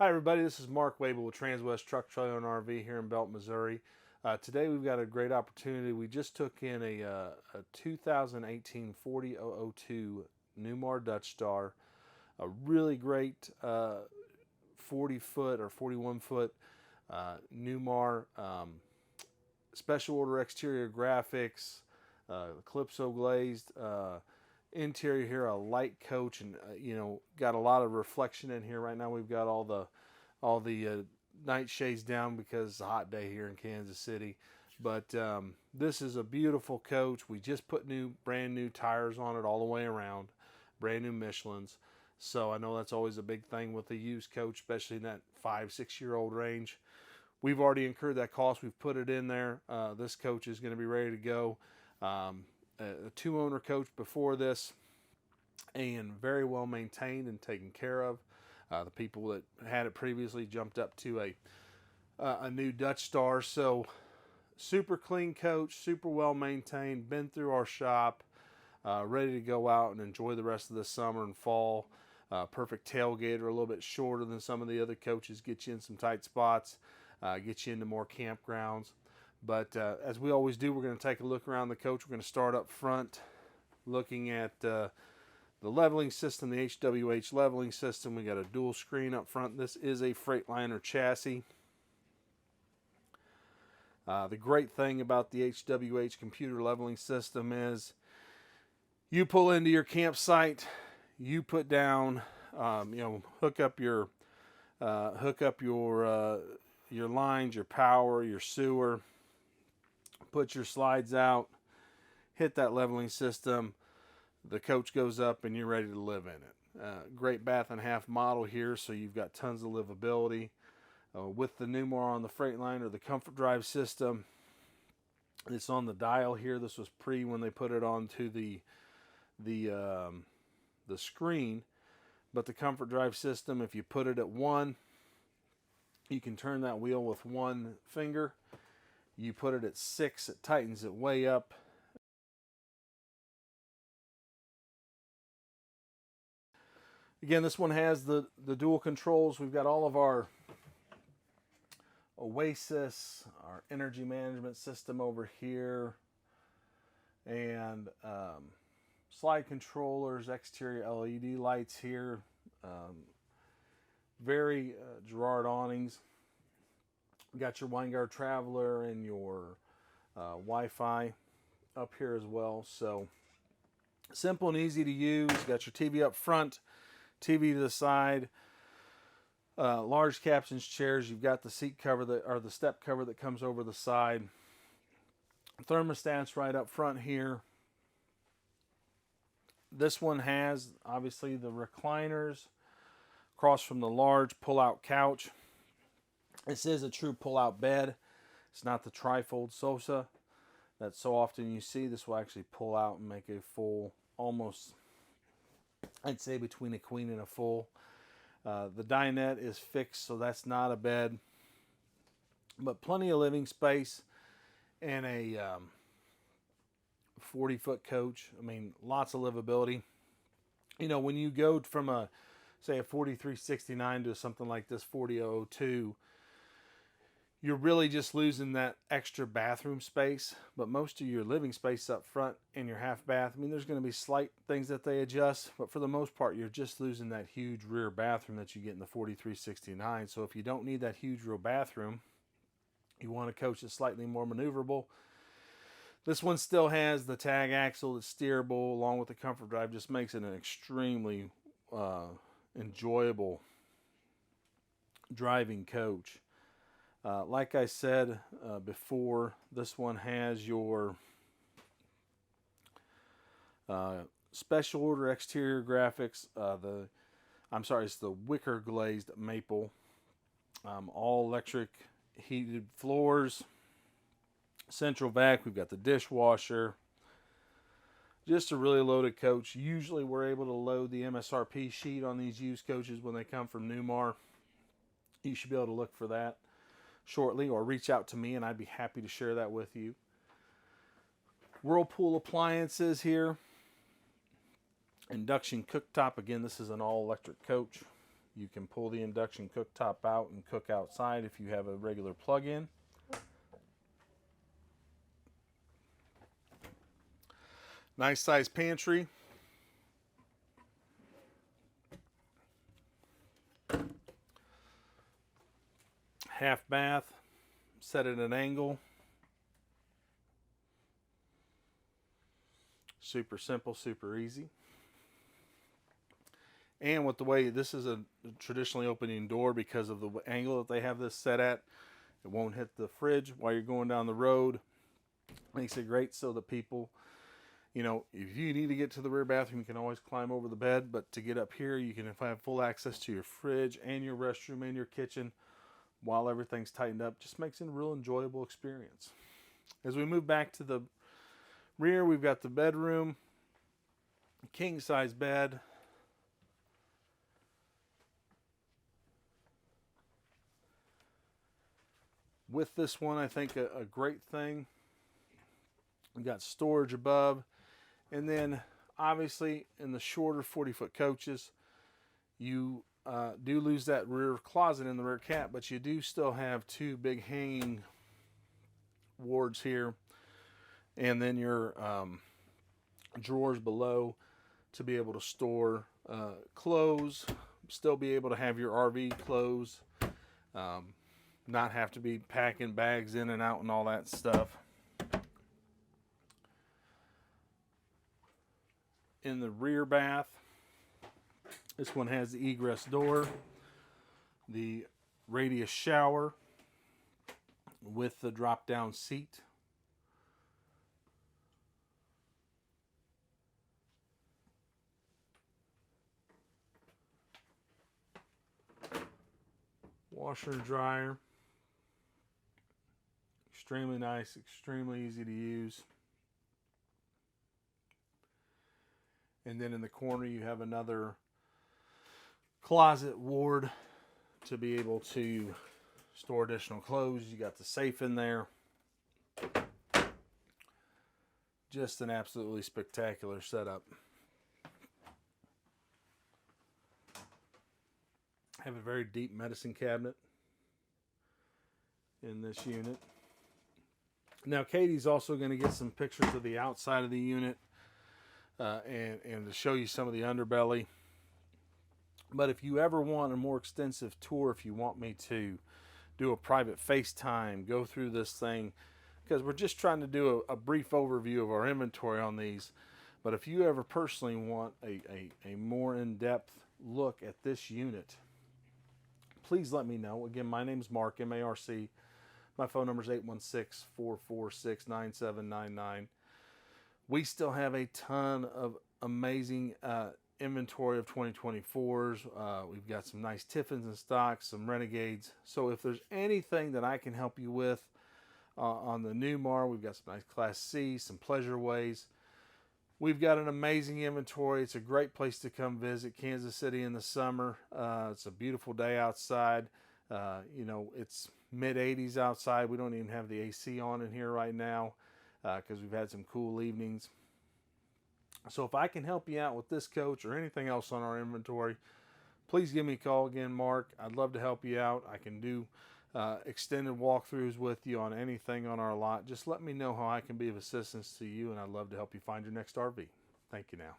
Hi everybody, this is Mark Wable with Transwest Truck, Trailer, and RV here in Belton, Missouri. Today we've got a great opportunity. We just took in a 2018 40002 Newmar Dutch Star, a really great 40-foot or 41-foot Newmar, special order exterior graphics, Calypso glazed. Interior here, a light coach, and got a lot of reflection in here. Right now we've got all the night shades down because it's a hot day here in Kansas City. But this is a beautiful coach. We just put brand new tires on it all the way around, brand new Michelins. So I know that's always a big thing with a used coach, especially in that 5-6 year old range. We've already incurred that cost. We've put it in there. This coach is going to be ready to go. A two-owner coach before this, and very well maintained and taken care of. The people that had it previously jumped up to a new Dutch Star. So super clean coach, super well maintained, been through our shop, ready to go out and enjoy the rest of the summer and fall. Perfect tailgater, a little bit shorter than some of the other coaches, get you in some tight spots, get you into more campgrounds. But as we always do, we're going to take a look around the coach. We're going to start up front looking at the leveling system, the HWH leveling system. We got a dual screen up front. This is a Freightliner chassis. The great thing about the HWH computer leveling system is you pull into your campsite, you put down, hook up your lines, your power, your sewer, put your slides out, hit that leveling system, the coach goes up and you're ready to live in it. Great bath and a half model here, so you've got tons of livability. With the Newmar on the Freightliner, the comfort drive system, it's on the dial here. This was pre when they put it onto the screen, but the comfort drive system, if you put it at 1, you can turn that wheel with one finger. You put it at 6, it tightens it way up. Again, this one has the dual controls. We've got all of our Oasis, our energy management system over here, and slide controllers, exterior LED lights here, very Girard awnings. You got your Winegard Traveler and your Wi-Fi up here as well. So simple and easy to use. You got your TV up front, TV to the side, large captions chairs. You've got the seat cover or the step cover that comes over the side. Thermostats right up front here. This one has obviously the recliners across from the large pull-out couch. This is a true pull-out bed. It's not the trifold sofa that so often you see. This will actually pull out and make a full, almost, I'd say between a queen and a full. The dinette is fixed, so that's not a bed. But plenty of living space and a 40-foot coach. I mean, lots of livability. You know, when you go from a 4369 to something like this 40002, you're really just losing that extra bathroom space, but most of your living space up front in your half bath, I mean, there's going to be slight things that they adjust, but for the most part, you're just losing that huge rear bathroom that you get in the 4369. So if you don't need that huge rear bathroom, you want a coach that's slightly more maneuverable. This one still has the tag axle that's steerable along with the comfort drive, just makes it an extremely enjoyable driving coach. Like I said before, this one has your special order exterior graphics. It's the wicker glazed maple. All electric heated floors. Central vac. We've got the dishwasher. Just a really loaded coach. Usually we're able to load the MSRP sheet on these used coaches when they come from Newmar. You should be able to look for that shortly, or reach out to me and I'd be happy to share that with you. Whirlpool appliances here. Induction cooktop. Again, this is an all electric coach. You can pull the induction cooktop out and cook outside if you have a regular plug-in. Nice size pantry. Half bath, set at an angle. Super simple, super easy. And with the way this is a traditionally opening door, because of the angle that they have this set at, it won't hit the fridge while you're going down the road. Makes it great so that people, you know, if you need to get to the rear bathroom, you can always climb over the bed. But to get up here, you can have full access to your fridge and your restroom and your kitchen while everything's tightened up. Just makes it a real enjoyable experience. As we move back to the rear, we've got the bedroom, king size bed. With this one, I think a great thing, we've got storage above, and then obviously in the shorter 40-foot coaches, you do lose that rear closet in the rear cap, but you do still have two big hanging wards here, and then your drawers below to be able to store clothes, still be able to have your RV clothes, not have to be packing bags in and out and all that stuff. In the rear bath, this one has the egress door, the radius shower with the drop down seat. Washer and dryer. Extremely nice, extremely easy to use. And then in the corner you have another closet ward to be able to store additional clothes. You got the safe in there. Just an absolutely spectacular setup. Have a very deep medicine cabinet in this unit. Now Katie's also going to get some pictures of the outside of the unit and to show you some of the underbelly. But if you ever want a more extensive tour, if you want me to do a private FaceTime, go through this thing, because we're just trying to do a brief overview of our inventory on these. But if you ever personally want a more in-depth look at this unit, please let me know. Again, my name's Mark, M-A-R-C. My phone number is 816-446-9799. We still have a ton of amazing inventory of 2024s. We've got some nice Tiffins in stock, some Renegades. So if there's anything that I can help you with on the Newmar, we've got some nice Class C, some Pleasure Ways. We've got an amazing inventory. It's a great place to come visit Kansas City in the summer. It's a beautiful day outside. You know, it's mid-80s outside. We don't even have the AC on in here right now because we've had some cool evenings. So if I can help you out with this coach or anything else on our inventory, please give me a call. Again, Mark, I'd love to help you out. I can do extended walkthroughs with you on anything on our lot. Just let me know how I can be of assistance to you, and I'd love to help you find your next RV. Thank you now.